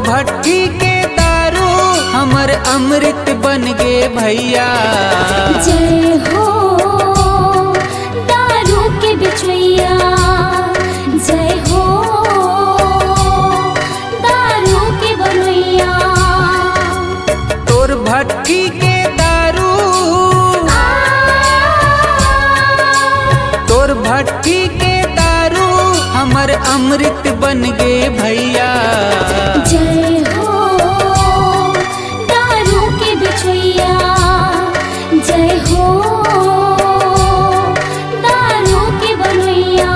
भट्टी के दारू हमर अमृत बन गे भैया। जय हो दारू के बिचैया, जय हो दारू के बनैया। तोर भट्टी के दारू, तोर भट्टी के दारू हमर अमृत बन गे भैया। जय हो दारू के बिचैया, जय हो दारू के बनैया।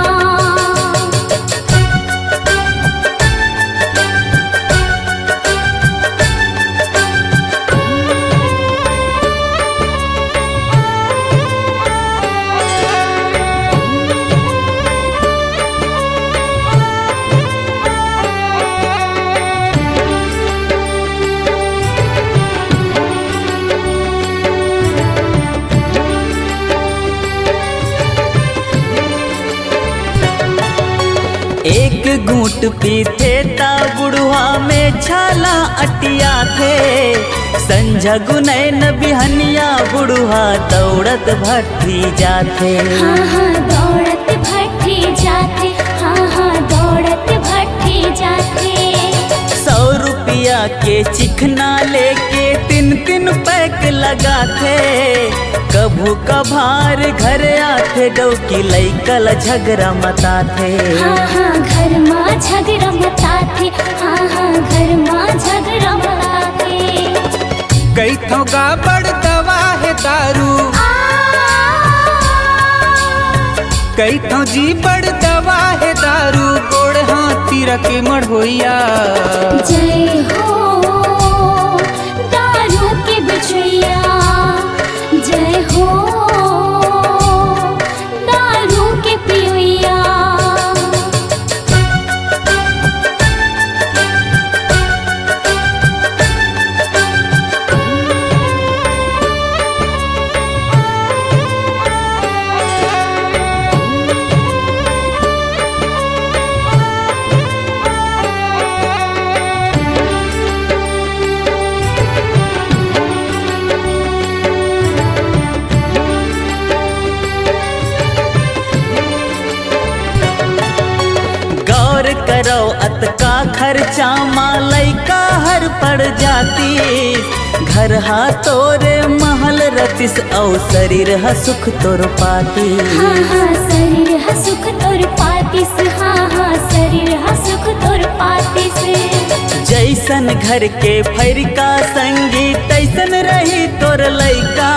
एक घूंट पीते ता बुढ़वा में छाला अटिया थे। संझा गुनैन बिहनिया बुढ़वा दौड़त भट्टी जाते। हाँ हाँ दौड़त भट्टी जाते, हाँ हाँ दौड़त भट्टी जाते। 100 रुपया के चिकना लेके 3 पैक लगाते। कभू कभार घर आते डौकी लैकल झगड़ा मताथे। हाँ हाँ घर माँ झगड़ा मताथे, हाँ हाँ घर माँ झगड़ा मताथे। कई थो गाबड़ दवा है दारू, कई थो जी बड़ दवा है दारू गोड़ हाथी रखे मढ़ोइया। जय हो दारू के बिचैया, जय हो दारू के पियैया। गौर करो अतका खर्चा मालई का हर पड़ जाती। घर हा तोरे महल रतिस औ शरीर हा सुख तोर पाती। हाँ हाँ शरीर हा सुख तोर पातिस, हाँ हाँ शरीर हा सुख तोर पातिस। जैसन घर के फरिका संगी तैसन रही तोर लैका।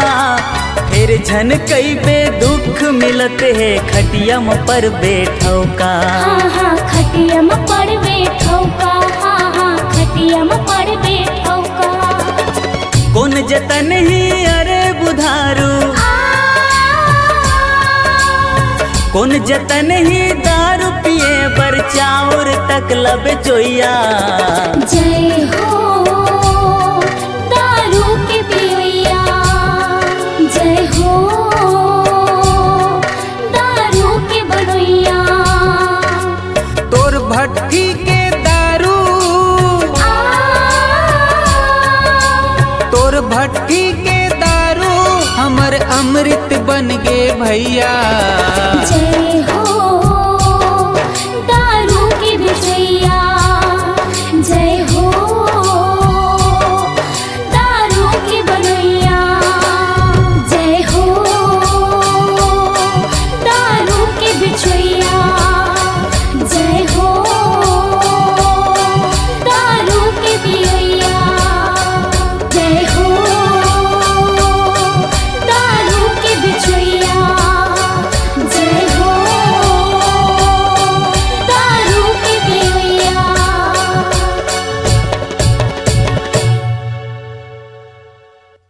फिर झन कई बे दुख मिलत है खटियम पर बैठौ का। हाँ हाँ खटियम पर बैठौ का, हाँ हाँ खटियम पर बैठौ का। कौन जतन ही अरे बुधारू, कौन जतन ही दारू पिए बर चाउर तक लब चोइया। जय हो दारू के पियैया, जय हो दारू के बनैया। तोर भट्टी के दारू, तोर भट्टी के दारू हमर अमृत बन गे भैया। जय